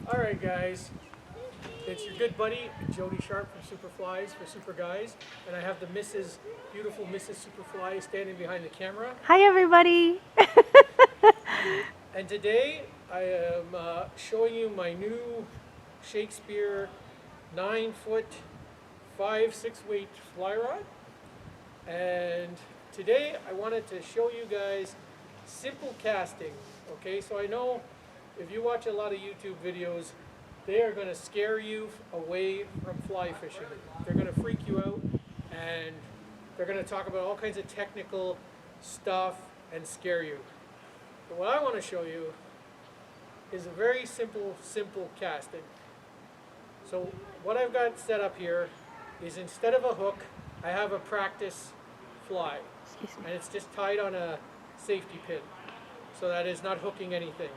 Alright guys, it's your good buddy Jody Sharpe from Superflies for Super Guys, and I have the beautiful Mrs. Superfly standing behind the camera. Hi everybody! And today I am showing you my new Shakespeare 9-foot 5/6 weight fly rod. And today I wanted to show you guys simple casting. Okay, so I know if you watch a lot of YouTube videos, they are going to scare you away from fly fishing. They're going to freak you out, and they're going to talk about all kinds of technical stuff and scare you. But what I want to show you is a very simple casting. So what I've got set up here is, instead of a hook, I have a practice fly. And it's just tied on a safety pin, so that it's not hooking anything.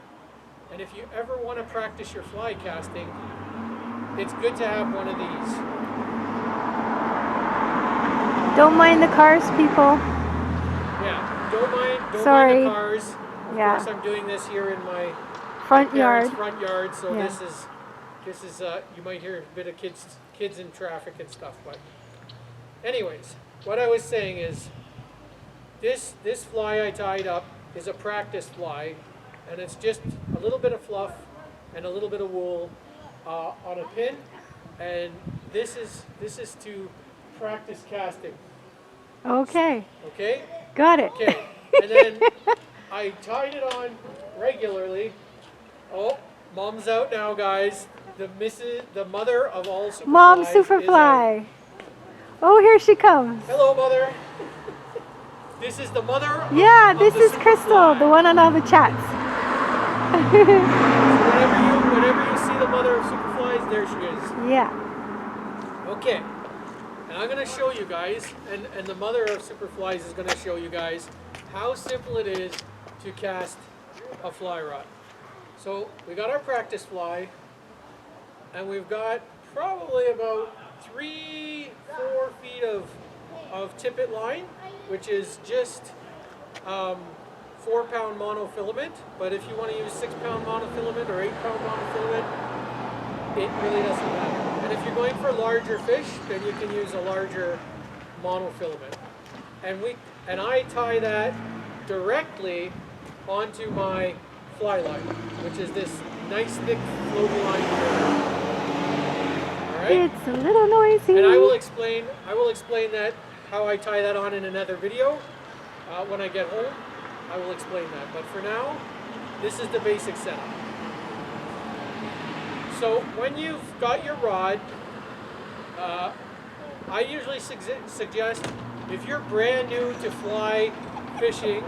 And if you ever want to practice your fly casting, it's good to have one of these. Don't mind the cars, people. Yeah, don't mind the cars. Of course, I'm doing this here in my front yard. So this is you might hear a bit of kids in traffic and stuff. But anyways, what I was saying is, this fly I tied up is a practice fly. And it's just a little bit of fluff and a little bit of wool on a pin, and this is to practice casting. Okay. Okay? Got it. Okay. And then I tied it on regularly. Oh, Mom's out now, guys. The mother of all Superflies. Mom Superfly. Oh, here she comes. Hello, Mother. This is the mother. Yeah, this is Crystal, the one on all the chats. So whenever you see the mother of Superflies, there she is. Yeah. Okay. And I'm going to show you guys, and the mother of Superflies is going to show you guys how simple it is to cast a fly rod. So we got our practice fly, and we've got probably about 3-4 feet of tippet line, which is just 4-pound monofilament, but if you want to use 6-pound monofilament or 8-pound monofilament, it really doesn't matter. And if you're going for larger fish, then you can use a larger monofilament. And I tie that directly onto my fly line, which is this nice thick floaty line here. All right? It's a little noisy. And I will explain that, how I tie that on, in another video when I get home. I will explain that, but for now, this is the basic setup. So when you've got your rod, I usually suggest, if you're brand new to fly fishing,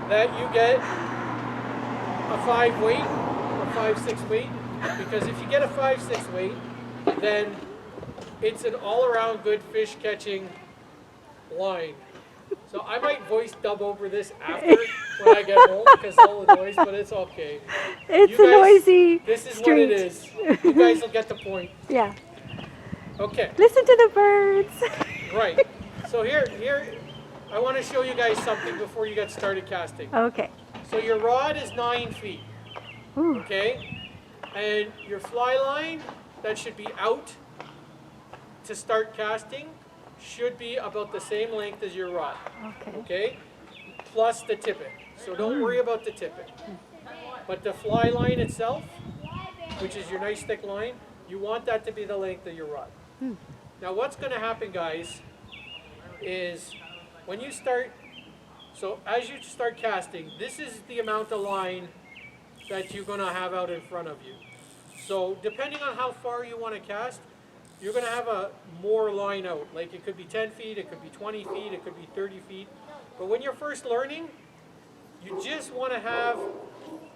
that you get a 5 weight or 5/6 weight, because if you get a 5/6 weight, then it's an all-around good fish catching line. So I might voice dub over this after when I get home, because all the noise, but it's okay. It's a noisy This is street. what it is. You guys will get the point. Yeah. Okay. Listen to the birds. Right. So here, I want to show you guys something before you get started casting. Okay. So your rod is 9 feet. Ooh. Okay? And your fly line, that should be out to start casting, should be about the same length as your rod. Okay. Okay? Plus the tippet. So don't worry about the tippet. But the fly line itself, which is your nice thick line, you want that to be the length of your rod. Now what's going to happen, guys, is when you start, so as you start casting, this is the amount of line that you're going to have out in front of you. So depending on how far you want to cast, you're going to have more line out. Like, it could be 10 feet, it could be 20 feet, it could be 30 feet. But when you're first learning, you just want to have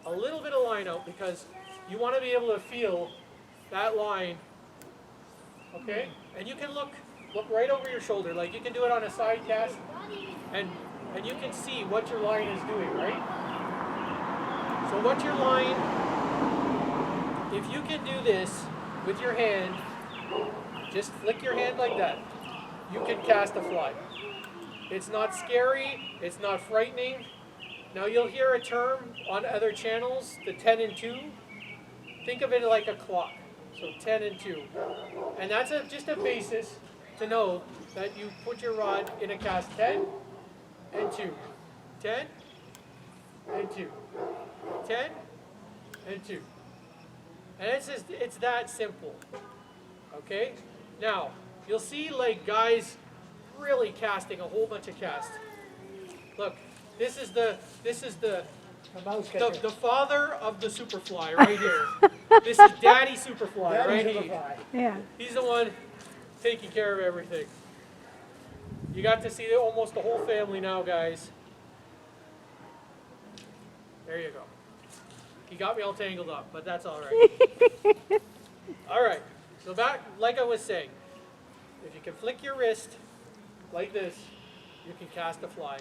a little bit of line out, because you want to be able to feel that line. Okay? And you can look right over your shoulder. Like, you can do it on a side cast, and you can see what your line is doing, right? So what your line, if you can do this with your hand, just flick your hand like that, you can cast a fly. It's not scary, it's not frightening. Now you'll hear a term on other channels, the 10 and 2. think of it like a clock. So 10 and 2. And that's just a basis to know that you put your rod in a cast 10 and 2. 10 and 2. 10 and 2. And it's that simple. Okay? Now, you'll see like guys really casting a whole bunch of casts. Look, this is the father of the Superfly right here. This is Daddy Superfly right here. Yeah. He's the one taking care of everything. You got to see almost the whole family now, guys. There you go. He got me all tangled up, but that's all right. All right. So back, like I was saying, if you can flick your wrist like this, you can cast a fly.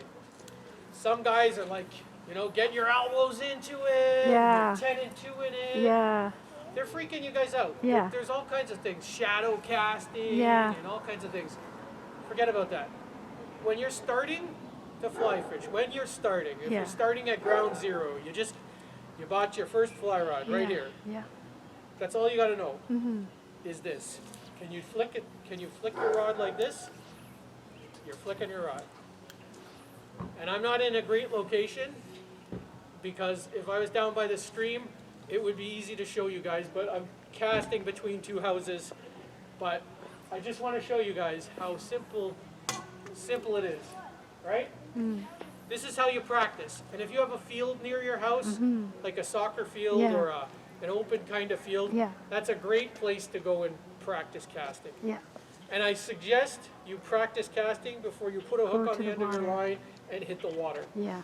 Some guys are like, you know, getting your elbows into it, Yeah. 10 and 2 in it. Yeah. They're freaking you guys out. Yeah. There's all kinds of things, shadow casting Yeah. and all kinds of things. Forget about that. When you're starting to fly fish, if Yeah. you're starting at ground zero, you bought your first fly rod right here. Yeah. That's all you got to know. Mm-hmm. Is this. Can you flick it? Can you flick your rod like this? You're flicking your rod. And I'm not in a great location because if I was down by the stream, it would be easy to show you guys, but I'm casting between two houses. But I just want to show you guys how simple it is, right? Mm. This is how you practice. And if you have a field near your house, like a soccer field Yeah. or an open kind of field, Yeah. that's a great place to go and practice casting. Yeah. And I suggest you practice casting before you put a hook Go on to the the end of your water. line and hit the water. Yeah.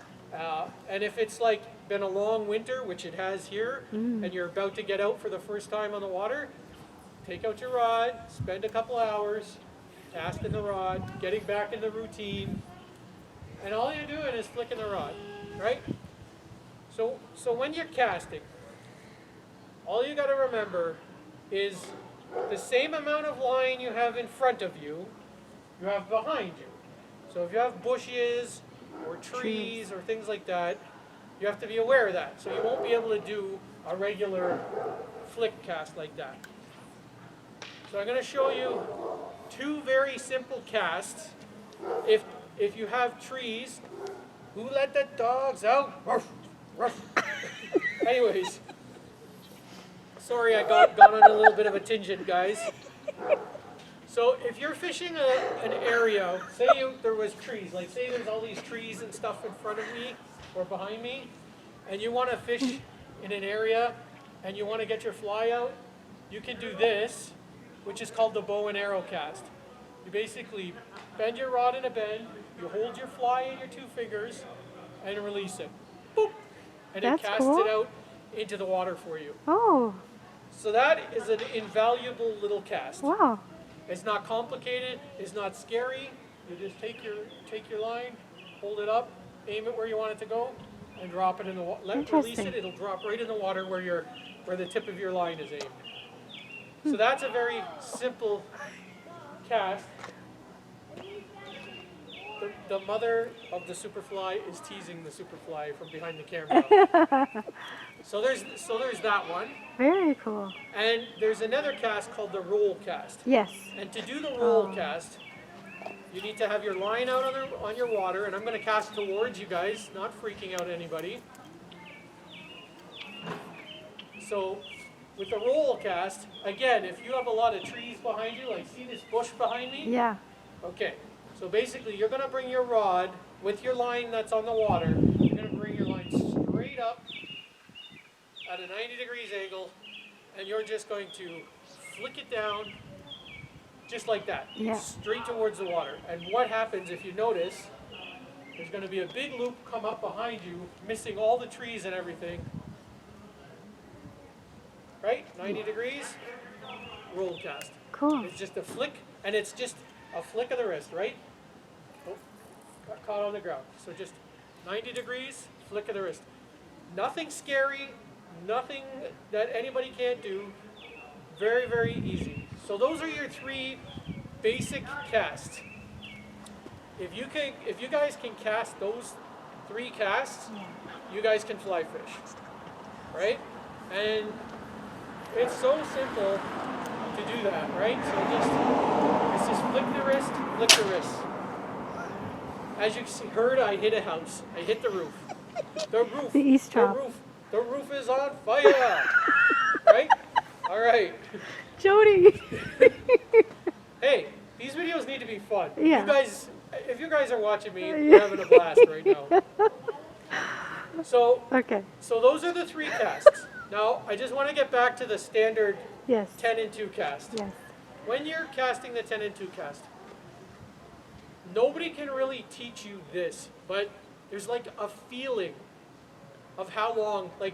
And if it's like been a long winter, which it has here, and you're about to get out for the first time on the water, take out your rod, spend a couple hours casting the rod, getting back in the routine, and all you're doing is flicking the rod, right? So when you're casting, all you got to remember is the same amount of line you have in front of you, you have behind you. So if you have bushes or trees or things like that, you have to be aware of that. So you won't be able to do a regular flick cast like that. So I'm going to show you two very simple casts. If you have trees, who let the dogs out? Ruff, ruff. Anyways, sorry I got on a little bit of a tangent, guys. So if you're fishing an area, say there was trees, like say there's all these trees and stuff in front of me or behind me, and you want to fish in an area and you want to get your fly out, you can do this, which is called the bow and arrow cast. You basically bend your rod in a bend, you hold your fly in your two fingers, and release it. Boop! And That's it casts cool. it out into the water for you. Oh, So that is an invaluable little cast. wow. It's not complicated, it's not scary. You just take your line, hold it up, aim it where you want it to go, and drop it in the water. Release Interesting. it, it'll drop right in the water where the tip of your line is aimed. So that's a very simple cast. The mother of the Superfly is teasing the Superfly from behind the camera. So there's that one. Very cool. And there's another cast called the roll cast. Yes. And to do the roll cast, you need to have your line out on your water, and I'm going to cast towards you guys, not freaking out anybody. So with the roll cast, again, if you have a lot of trees behind you, like see this bush behind me? Yeah. Okay, so basically you're going to bring your rod with your line that's on the water, you're going to bring your line straight up at a 90 degrees angle, and you're just going to flick it down just like that, Yeah. straight towards the water. And what happens if you notice, there's going to be a big loop come up behind you, missing all the trees and everything. Right? 90 degrees, roll cast. Cool. It's just a flick, and it's just a flick of the wrist, right? Oh, got caught on the ground. So just 90 degrees, flick of the wrist. Nothing scary, nothing that anybody can't do. Very, very easy. So those are your three basic casts. If you guys can cast those three casts, you guys can fly fish, right? And It's so simple to do that, right? So it's just flick the wrist, flick the wrist. As you heard, I hit a house. I hit the roof. The roof. The east top. The roof is on fire. Right? All right. Jody. Hey, these videos need to be fun. Yeah. You guys, if you guys are watching me, we're having a blast right now. So, Okay. so those are the 3 casts. Now, I just want to get back to the standard Yes. 10 and 2 cast. Yes. When you're casting the 10 and 2 cast, nobody can really teach you this, but there's like a feeling of how long, like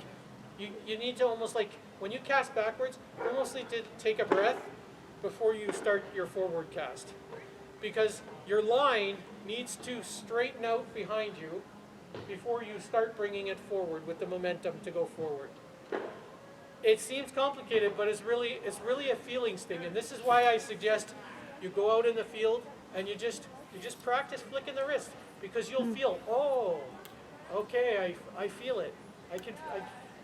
you need to almost like, when you cast backwards, you almost need to take a breath before you start your forward cast. Because your line needs to straighten out behind you before you start bringing it forward with the momentum to go forward. It seems complicated, but it's really a feelings thing, and this is why I suggest you go out in the field and you just practice flicking the wrist, because you'll feel, oh, okay, I feel it.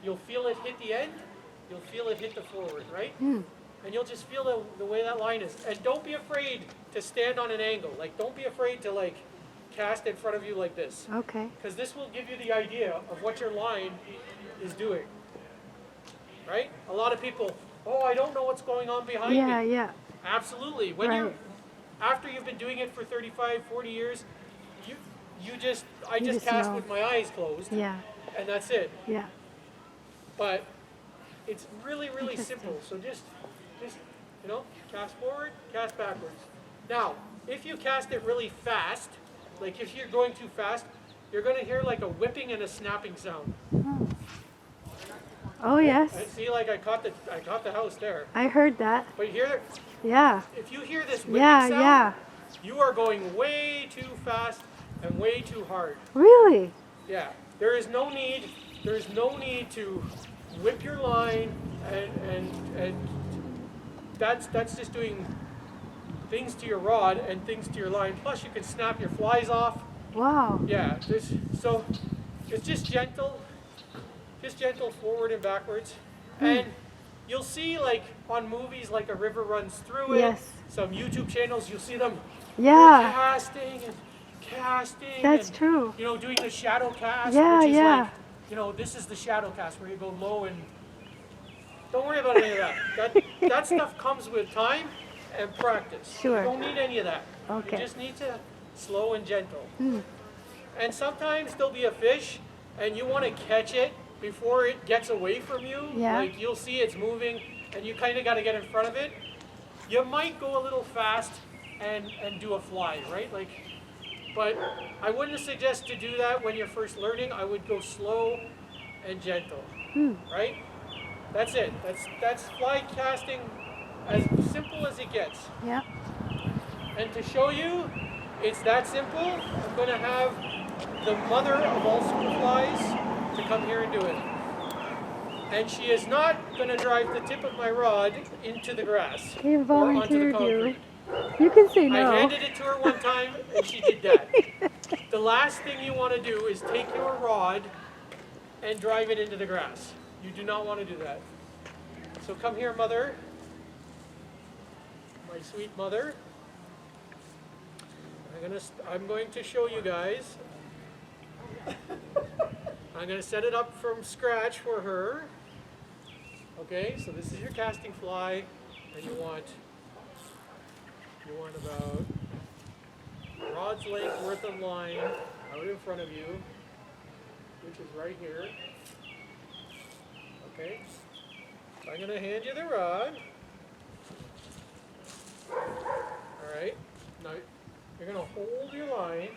You'll feel it hit the end, you'll feel it hit the forward, right? And you'll just feel the way that line is. And don't be afraid to stand on an angle. Like, don't be afraid to like cast in front of you like this. Okay. Because this will give you the idea of what your line is doing. Right? A lot of people, oh, I don't know what's going on behind me. Yeah. Absolutely. When Right. after you've been doing it for 35, 40 years, I You just just cast know. with my eyes closed, Yeah. and that's it. Yeah. But it's really Interesting. simple. So just cast forward, cast backwards. Now, if you cast it really fast, like if you're going too fast, you're going to hear like a whipping and a snapping sound. Oh yes. I see, like I caught the house there. I heard that. But here, Yeah. if you hear this whipping Yeah. sound, Yeah. you are going way too fast and way too hard. Really? Yeah. There is no need to whip your line and that's just doing things to your rod and things to your line. Plus you can snap your flies off. Wow. Yeah, so it's just gentle forward and backwards. And you'll see like on movies like a river runs through it. Yes. Some YouTube channels, you'll see them Yeah. casting and casting. That's and, true. doing the shadow cast, Yeah, which is yeah. like, this is the shadow cast where you go low and don't worry about any of that. That stuff comes with time and practice. Sure. You don't need any of that. Okay. You just need to slow and gentle. And sometimes there'll be a fish and you want to catch it before it gets away from you. Yeah. Like you'll see it's moving and you kind of got to get in front of it. You might go a little fast and do a fly, right? But I wouldn't suggest to do that when you're first learning. I would go slow and gentle, right? That's it. That's fly casting, as simple as it gets. Yeah. And to show you it's that simple, I'm going to have the mother of all Superflies to come here and do it. And she is not going to drive the tip of my rod into the grass He or onto the volunteered concrete. you. You can say no. I handed it to her one time and she did that. The last thing you want to do is take your rod and drive it into the grass. You do not want to do that. So come here, mother. My sweet mother. I'm going to show you guys. I'm going to set it up from scratch for her. Okay, so this is your casting fly, and you want about a rod's length worth of line out in front of you, which is right here. Okay, so I'm going to hand you the rod. All right, now you're going to hold your line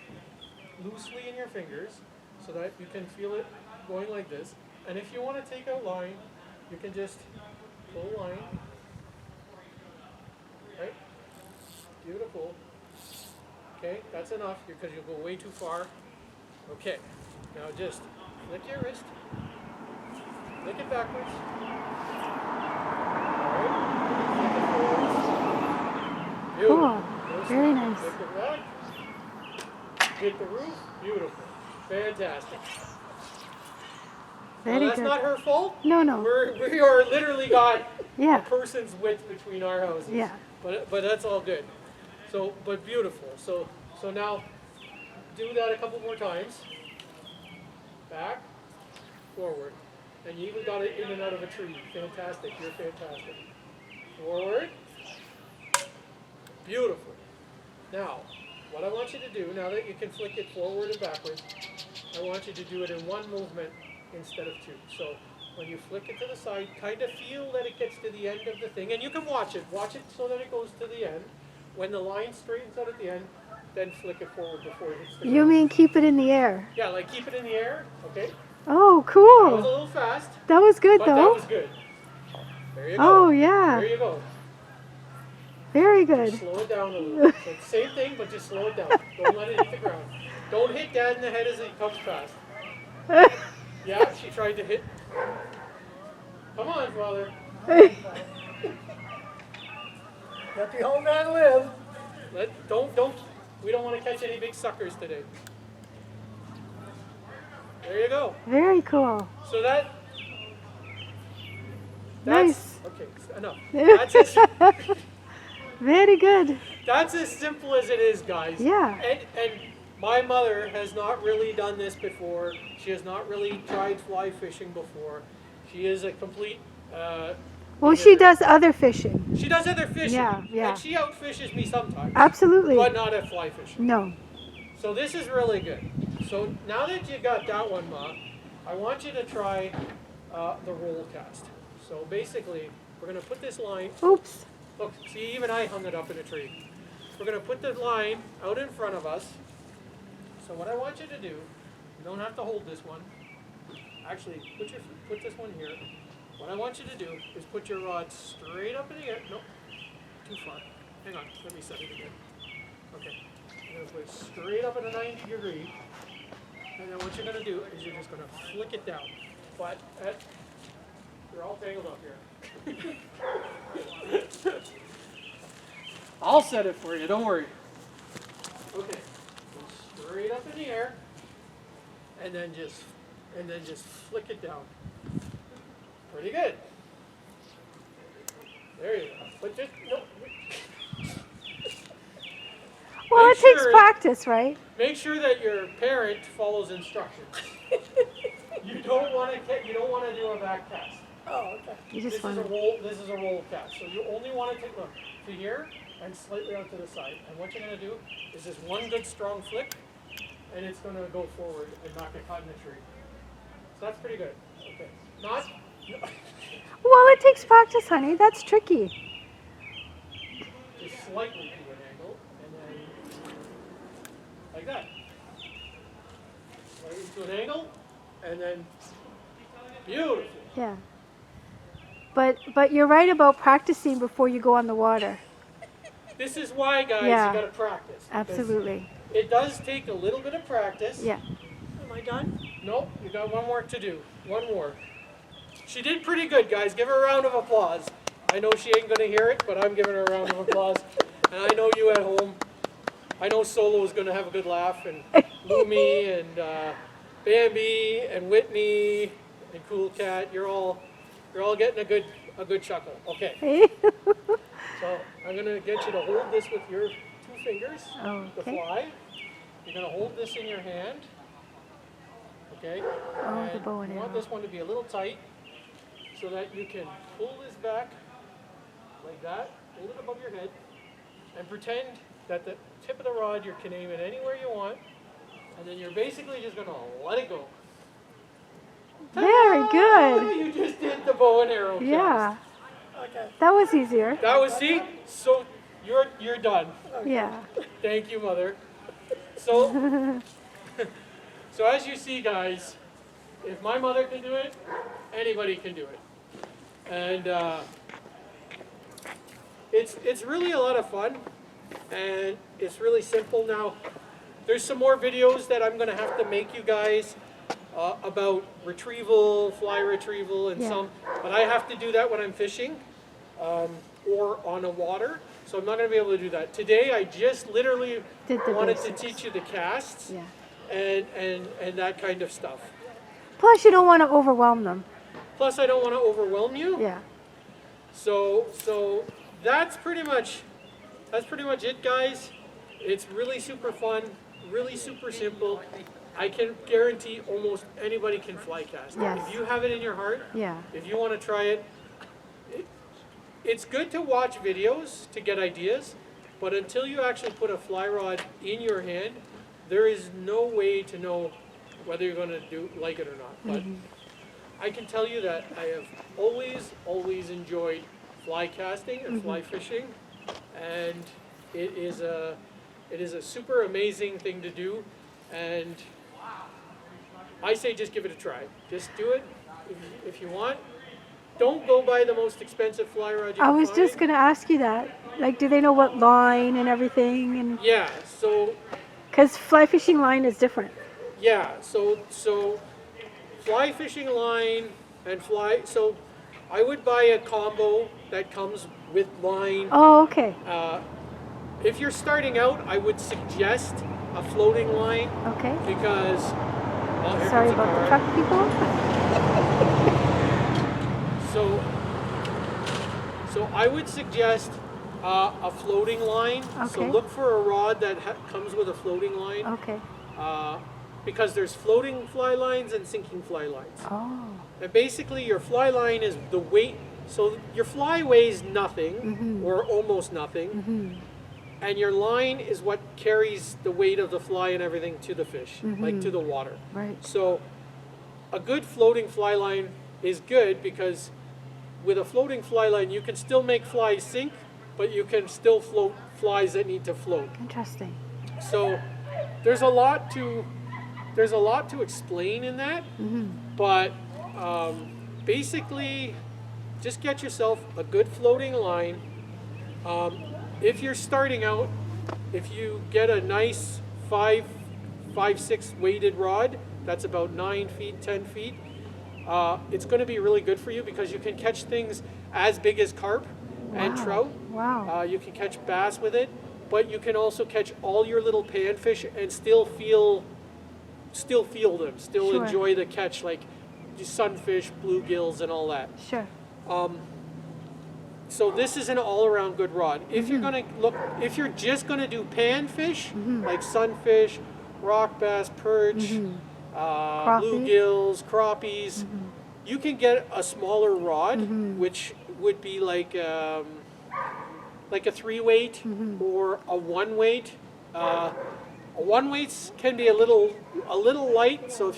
loosely in your fingers so that you can feel it going like this. And if you want to take out line, you can just pull line. Right? Beautiful. Okay, that's enough because you'll go way too far. Okay, now just flick your wrist. Flick it backwards. All right. Flick it forwards. Beautiful. Cool. Very nice. Flick it back. Hit the roof. Beautiful. Fantastic. Very Well, that's good. not her fault. No. We are literally got Yeah. a person's width between our houses. Yeah. But that's all good. So, but beautiful. So now do that a couple more times. Back, forward. And you even got it in and out of a tree. Fantastic. You're fantastic. Forward. Beautiful. Now, what I want you to do, now that you can flick it forward and backwards, I want you to do it in one movement instead of two. So when you flick it to the side, kind of feel that it gets to the end of the thing. And you can watch it. Watch it so that it goes to the end. When the line straightens out at the end, then flick it forward before it hits the ground. You mean keep it in the air? Yeah, like keep it in the air, okay? Oh, That was a cool. little fast, That was good but that though. was good. There you go. Oh, yeah. There you go. Very good. Slow it down a little. So it's the same thing, but just slow it down. Don't let it hit the ground. Don't hit Dad in the head as he comes fast. Yeah, she tried to hit. Come on, Father. Let the old man live. Don't. We don't want to catch any big suckers today. There you go. Very cool. So that's Nice. okay. Enough. Very good. That's as simple as it is, guys. Yeah. And my mother has not really done this before. She has not really tried fly fishing before. She is a complete. Well, she does other fishing. She does other fishing. Yeah, yeah. And she outfishes me sometimes. Absolutely. But not at fly fishing. No. So this is really good. So now that you got that one, Ma, I want you to try the roll cast. So basically, we're going to put this line. Oops. Look, see, even I hung it up in a tree. We're going to put the line out in front of us. So what I want you to do, you don't have to hold this one. Actually, put this one here. What I want you to do is put your rod straight up in the air. Nope, too far. Hang on, let me set it again. Okay, you're going to put it straight up at a 90 degree. And then what you're going to do is you're just going to flick it down. But you're all tangled up here. I'll set it for you, don't worry. Okay, go straight up in the air, and then just flick it down. Pretty good. There you go. But just no. Well, Make it takes sure- practice, right? Make sure that your parent follows instructions. You don't want to do a back cast. Oh, okay. You This just want is a to. roll. This is a roll cast. So you only want to take look to here and slightly out to the side. And what you're going to do is just one good strong flick, and it's going to go forward and not get caught in the tree. So that's pretty good. Okay. Not. Well, it takes practice, honey. That's tricky. Just slightly to an angle, and then like that. Slightly to an angle, and then beautiful. Yeah. But you're right about practicing before you go on the water. This is why, guys, Yeah. you got to practice. because Absolutely. It does take a little bit of practice. Yeah. Am I done? Nope, you got one more to do. One more. She did pretty good, guys. Give her a round of applause. I know she ain't going to hear it, but I'm giving her a round of applause. And I know you at home. I know Solo is going to have a good laugh. And Lumi and Bambi and Whitney and Cool Cat, you're all getting a good chuckle. Okay. So I'm going to get you to hold this with your two fingers. The Okay. fly. You're going to hold this in your hand. Okay? Oh, the bow and you want arrow. this one to be a little tight so that you can pull this back like that, hold it above your head, and pretend that the tip of the rod you can aim it anywhere you want, and then you're basically just going to let it go. Very good. You just did the bow and arrow cast. Yeah. Okay. That was easier. That was, see? So you're done. Yeah. Thank you, Mother. So, so as you see, guys, if my mother can do it, anybody can do it. And it's really a lot of fun, and it's really simple. Now, there's some more videos that I'm going to have to make you guys about retrieval, fly retrieval, and Yeah. some. But I have to do that when I'm fishing or on the water. So I'm not going to be able to do that. Today, I just literally Did the wanted to basics. teach you the casts Yeah. and that kind of stuff. Plus, you don't want to overwhelm them. Plus, I don't want to overwhelm you. Yeah. So that's pretty much it, guys. It's really super fun, really super simple. I can guarantee almost anybody can fly cast. Yes. If you have it in your heart, Yeah. if you want to try it, it's good to watch videos to get ideas, but until you actually put a fly rod in your hand, there is no way to know whether you're going to like it or not. But I can tell you that I have always enjoyed fly casting and fly fishing, and it is a super amazing thing to do, and I say just give it a try. Just do it if you want. Don't go buy the most expensive fly rod you I can was find. just going to ask you that. Like, do they know what line and everything? And Yeah, so because fly fishing line is different. yeah, so fly fishing line and fly. So I would buy a combo that comes with line. Oh, okay. If you're starting out, I would suggest a floating line Okay. because. Oh, here Sorry comes a about the car. truck people. So I would suggest a floating line. So Okay. look for a rod that comes with a floating line. Okay. Because there's floating fly lines and sinking fly lines. Oh. And basically your fly line is the weight, so your fly weighs nothing or almost nothing, and your line is what carries the weight of the fly and everything to the fish, like to the water. Right. So a good floating fly line is good because with a floating fly line you can still make flies sink, but you can still float flies that need to float. Interesting. So there's a lot to explain in that, but basically just get yourself a good floating line. If you're starting out, if you get a nice 5'6" weighted rod, that's about 9 feet, 10 feet, it's going to be really good for you because you can catch things as big as carp and Wow. trout. Wow. You can catch bass with it, but you can also catch all your little panfish and still feel them, still Sure. enjoy the catch, like sunfish, bluegills, and all that. Sure. So this is an all-around good rod. If you're gonna if you're just gonna do panfish, like sunfish, rock bass, perch, bluegills, crappies, you can get a smaller rod, which would be like a 3-weight or a 1-weight. A 1-weights can be a little light. So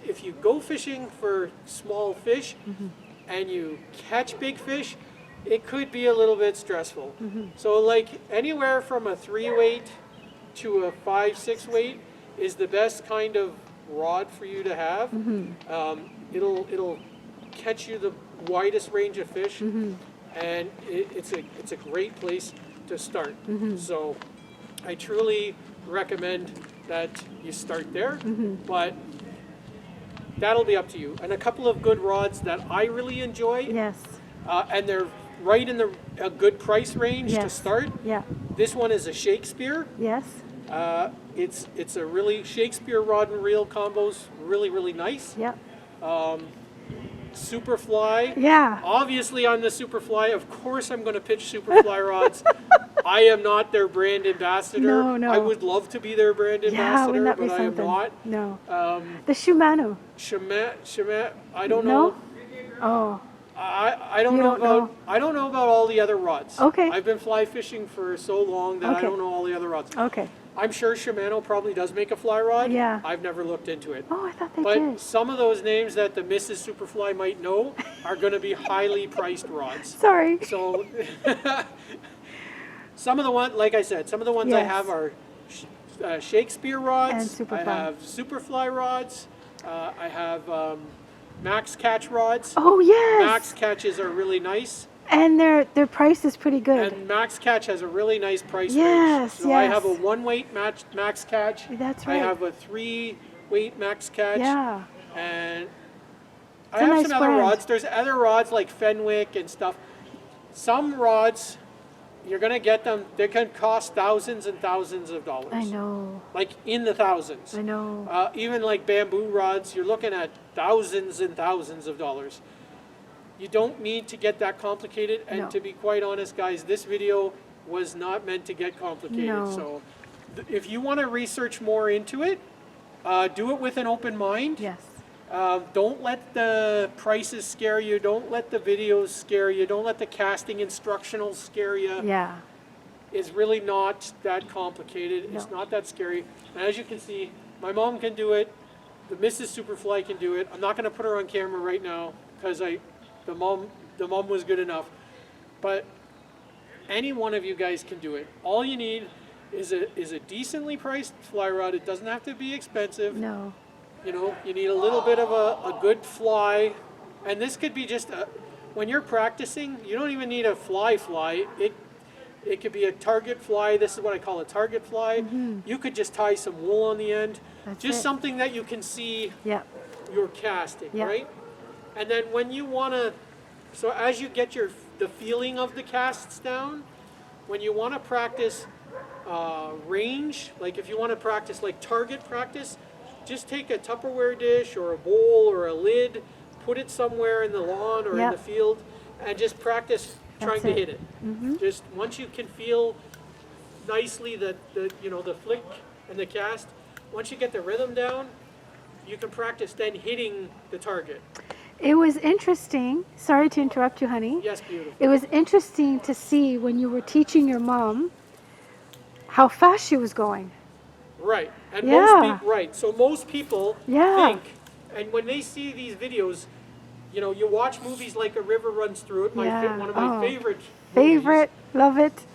if you go fishing for small fish and you catch big fish, it could be a little bit stressful. So like anywhere from a 3-weight to a 5-6 weight is the best kind of rod for you to have. It'll catch you the widest range of fish, and it's a great place to start. So I truly recommend that you start there, but that'll be up to you. And a couple of good rods that I really enjoy, Yes. and they're right in a good price range to Yes. start. Yeah. This one is a Shakespeare. Yes. It's a really Shakespeare rod and reel combos, really nice. Yep. Superfly. Yeah. Obviously, on the Superfly, of course, I'm going to pitch Superfly rods. I am not their brand ambassador. No. I would love to be their brand Yeah, ambassador, wouldn't that be but I am something? not. No. The Shimano. Shimano, I don't No? know. Oh. I don't You know don't about know? I don't know about all the other rods. Okay. I've been fly fishing for so long that I Okay. don't know all the other rods. Okay. I'm sure Shimano probably does make a fly rod. Yeah. I've never looked into it. Oh, I thought they But did. some of those names that the Mrs. Superfly might know are going to be highly priced rods. Sorry. So some of the ones, like I said, some of the ones I Yes. have are Shakespeare rods. And Superfly. I have Superfly rods. I have Max Catch rods. Oh, yes. Max Catches are really nice. And their price is pretty good. And Max Catch has a really nice price Yes, range. So I have a yes. 1-weight Max Catch. That's I right. have a 3-weight Max Catch. Yeah. And I It's a have nice some other brand. rods. There's other rods like Fenwick and stuff. Some rods, you're going to get them, they can cost thousands and thousands of dollars. I know. Like in the thousands. I know. Even like bamboo rods, you're looking at thousands and thousands of dollars. You don't need to get that complicated. And No. to be quite honest, guys, this video was not meant to get complicated. No. So if you want to research more into it, do it with an open mind. Yes. Don't let the prices scare you. Don't let the videos scare you. Don't let the casting instructionals scare you. Yeah. It's really not that complicated. It's No. not that scary. And as you can see, my mom can do it. The Mrs. Superfly can do it. I'm not going to put her on camera right now because the mom was good enough. But any one of you guys can do it. All you need is a decently priced fly rod. It doesn't have to be expensive. No. You know, you need a little bit of a good fly. And this could be just when you're practicing, you don't even need a fly. It could be a target fly. This is what I call a target fly. You could just tie some wool on the end. That's Just it. something that you can see Yep. you're casting, Yeah. right? And then when you want to, so as you get the feeling of the casts down, when you want to practice range, like if you want to practice like target practice, just take a Tupperware dish or a bowl or a lid, put it somewhere in the lawn or in Yep. the field, and just practice trying That's to it. hit it. Just once you can feel nicely the flick and the cast, once you get the rhythm down, you can practice then hitting the target. It was interesting. Sorry to interrupt you, honey. Yes, beautiful. It was interesting to see when you were teaching your mom how fast she was going. Right. And Yeah. most people, right. So most people Yeah. think, and when they see these videos, you know, you watch movies like A River Runs Through It, Yeah. one of my Oh. favorite Favorite, love it. movies.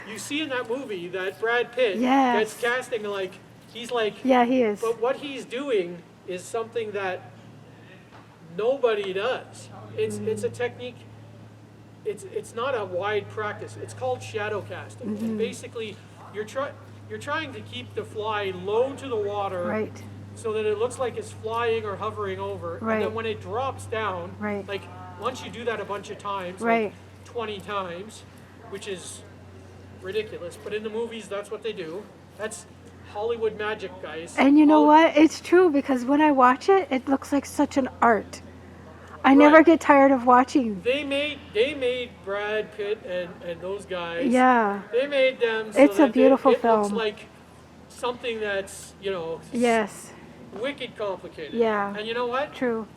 You see in that movie that Brad Pitt Yes. gets casting like, he's like, Yeah, he is. but what he's doing is something that nobody does. It's a technique. It's not a wide practice. It's called shadow casting. Mm-hmm. And basically, you're trying to keep the fly low to the water, Right. so that it looks like it's flying or hovering over. And Right. then when it drops down, Right. like once you do that a bunch of times, Right. like 20 times, which is ridiculous, but in the movies that's what they do. That's Hollywood magic, guys. And you know Holly- what? It's true because when I watch it, it looks like such an art. I never Right. get tired of watching. They made Brad Pitt and those guys. Yeah. They made them. So It's a that beautiful it looks film. like something that's Yes. wicked complicated. Yeah. And you know what? True.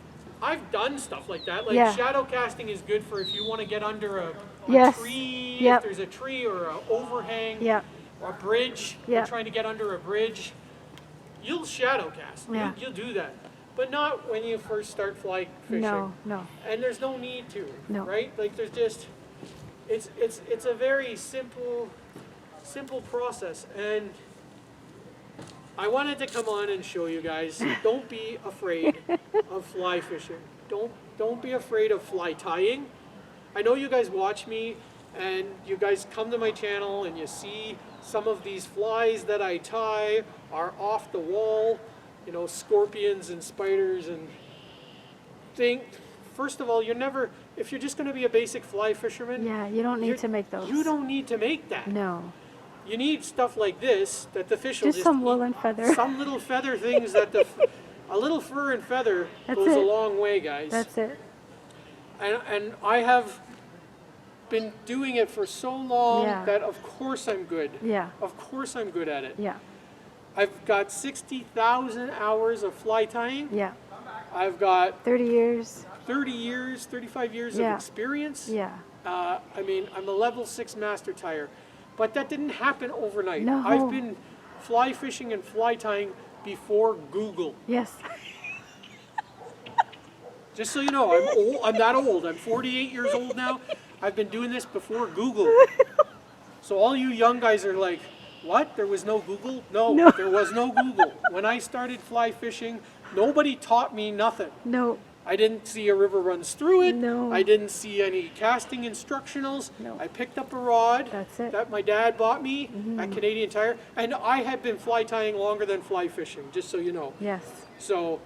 I've done stuff like that. Like Yeah. shadow casting is good for if you want to get under a Yes. tree. Yep. If there's a tree or an overhang. Yep. Or a bridge. Yep. You're trying to get under a bridge. You'll shadow cast. Yeah. You'll do that. But not when you first start fly fishing. No, no. And there's no need to, No. right? Like there's just, it's a very simple process. And I wanted to come on and show you guys, don't be afraid of fly fishing. Don't be afraid of fly tying. I know you guys watch me and you guys come to my channel and you see some of these flies that I tie are off the wall, you know, scorpions and spiders, and first of all, if you're just going to be a basic fly fisherman, Yeah, you don't need you're- to make those. You don't need to make that. No. You need stuff like this that the fish will Just some wool eat. and feather. Some little feather things that a little fur and feather That's goes a it. long way, guys. That's it. And I have been doing it for so long Yeah. that of course I'm good. Yeah. Of course I'm good at it. Yeah. I've got 60,000 hours of fly tying. Yeah. I've got 30 years. 35 years Yeah. of experience. Yeah. I mean, I'm a level 6 master tyer, but that didn't happen overnight. No. I've been fly fishing and fly tying before Google. Yes. Just so you know, I'm old. I'm that old. I'm 48 years old now. I've been doing this before Google. So all you young guys are like, what? There was no Google? No, there was no Google. When I started fly fishing, nobody taught me nothing. No. I didn't see A River Runs Through It. No. I didn't see any casting instructionals. No. I picked up a rod That's it. that my dad bought me at Canadian Tire. And I had been fly tying longer than fly fishing, just so you know. Yes. So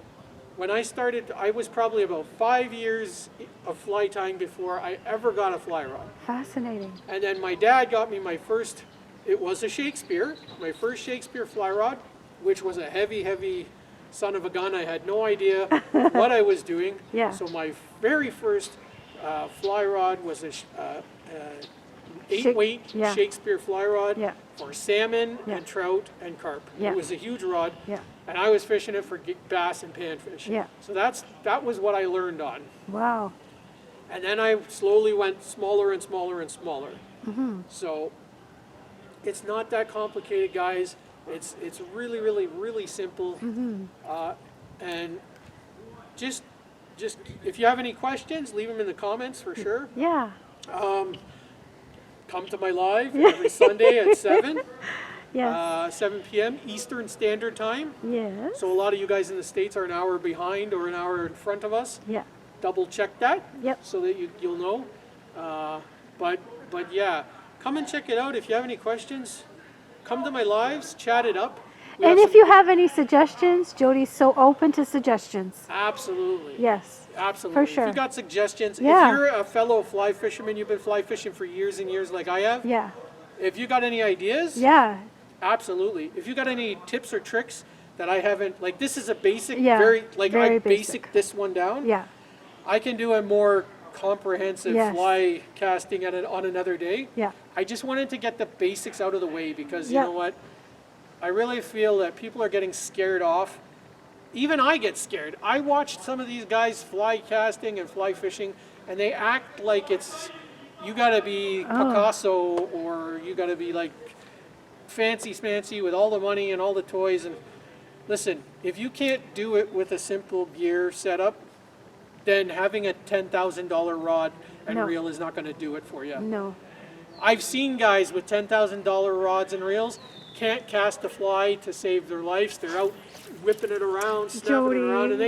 when I started, I was probably about 5 years of fly tying before I ever got a fly rod. Fascinating. And then my dad got me my first, it was a Shakespeare, my first Shakespeare fly rod, which was a heavy, heavy son of a gun. I had no idea what I was doing. Yeah. So my very first fly rod was a 8-weight yeah. Shakespeare fly rod Yeah. for salmon Yeah. and trout and carp. Yeah. It was a huge rod, Yeah. and I was fishing it for bass and panfish. Yeah. So that was what I learned on. Wow. And then I slowly went smaller and smaller and smaller. So it's not that complicated, guys. It's really, really, really simple. And just if you have any questions, leave them in the comments for sure. Yeah. Come to my live every Sunday at 7, Yes. 7 p.m. Eastern Standard Time. Yes. So a lot of you guys in the States are an hour behind or an hour in front of us. Yeah. Double check that Yep. so that you'll know. But yeah, come and check it out. If you have any questions, come to my lives, chat it up. We And have if you have any suggestions, Jody's so open to suggestions. Absolutely. Yes. Absolutely. For sure. If you got suggestions, Yeah. if you're a fellow fly fisherman, you've been fly fishing for years and years like I have, Yeah. if you got any ideas, Yeah. absolutely. If you got any tips or tricks that I haven't, like this is a basic, Yeah, very very I basic. this one down. Yeah. I can do a more comprehensive Yes. fly casting on another day. Yeah. I just wanted to get the basics out of the way because you Yeah. know what? I really feel that people are getting scared off. Even I get scared. I watched some of these guys fly casting and fly fishing, and they act like it's, you gotta be Picasso or you gotta be like fancy smancy with all the money and all the toys. And listen, if you can't do it with a simple gear setup, then having a $10,000 rod and No. reel is not gonna do it for you. No. I've seen guys with $10,000 rods and reels can't cast a fly to save their lives. They're out whipping it around, snapping it around, and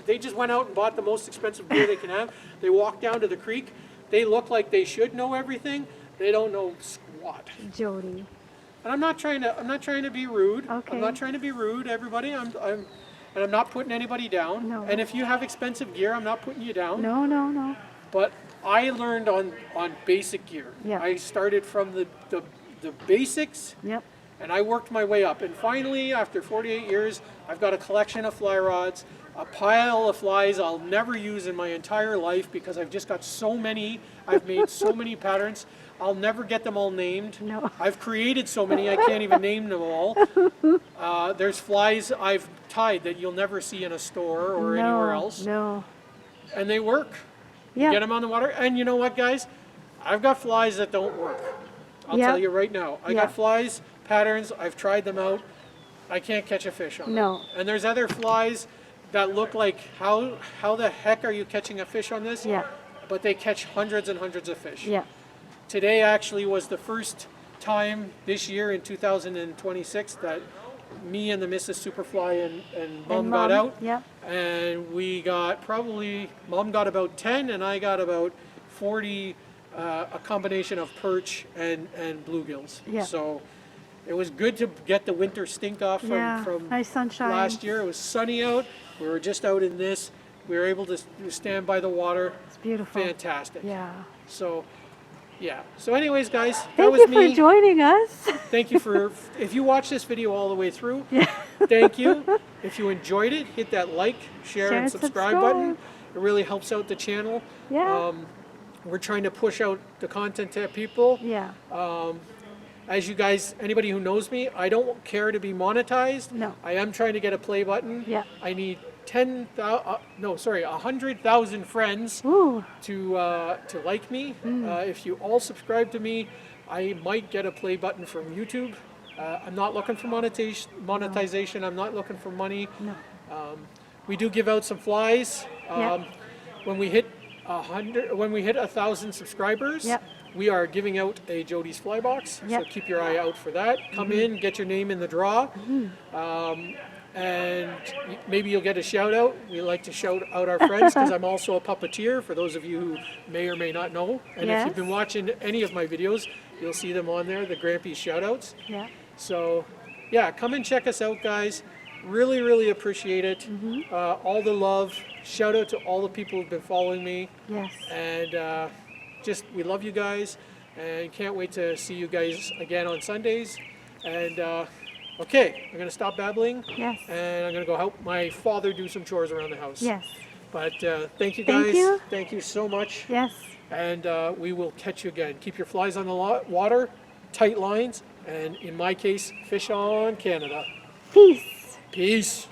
they just went out and bought the most expensive gear they can have. They walk down to the creek. They look like they should know everything. They don't know squat. Jody. And I'm not trying to be rude. Okay. I'm not trying to be rude, everybody. And I'm not putting anybody down. No. And if you have expensive gear, I'm not putting you down. No, no, no. But I learned on basic gear. Yeah. I started from the basics, Yep. and I worked my way up. And finally, after 48 years, I've got a collection of fly rods, a pile of flies I'll never use in my entire life because I've just got so many. I've made so many patterns. I'll never get them all named. No. I've created so many, I can't even name them all. There's flies I've tied that you'll never see in a store or anywhere else. No. And they work. Yeah. Get them on the water. And you know what, guys? I've got flies that don't work. I'll Yeah. tell you right now. I Yeah. got flies, patterns, I've tried them out. I can't catch a fish on No. them. And there's other flies that look like, how the heck are you catching a fish on this? Yeah. But they catch hundreds and hundreds of fish. Yeah. Today actually was the first time this year in 2026 that me and the Mrs. Superfly and Mom got out. Yeah. And we got Mom got about 10 and I got about 40, a combination of perch and bluegills. Yeah. So it was good to get the winter stink off Yeah. from Nice sunshine. last year. It was sunny out. We were just out in this. We were able to stand by the water. It's beautiful. Fantastic. Yeah. So, yeah. So anyways, guys, that Thank was you me. for joining us. Thank you for, if you watch this video all the way through, thank you. If you enjoyed it, hit that like, share and subscribe button. It really helps out the channel. Yeah. We're trying to push out the content to people. Yeah. As you guys, anybody who knows me, I don't care to be monetized. No. I am trying to get a play button. Yeah. I need 100,000 friends Ooh. to like me. If you all subscribe to me, I might get a play button from YouTube. I'm not looking for monetization. I'm not looking for money. No. We do give out some flies. Yeah. When we hit 1,000 subscribers, Yep. we are giving out a Jody's Fly Box. Yep. So keep your eye out for that. Come in, get your name in the draw. And maybe you'll get a shout out. We like to shout out our friends because I'm also a puppeteer, for those of you who may or may not know. And if you've been Yes. watching any of my videos, you'll see them on there, the Grampy shout outs. Yeah. So yeah, come and check us out, guys. Really, really appreciate it. All the love. Shout out to all the people who've been following me. Yes. And just, we love you guys. And can't wait to see you guys again on Sundays. And okay, I'm going to stop babbling. Yes. And I'm going to go help my father do some chores around the house. Yes. But thank you guys. Thank you. Thank you so much. Yes. And we will catch you again. Keep your flies on the water, tight lines, and in my case, fish on Canada. Peace. Peace.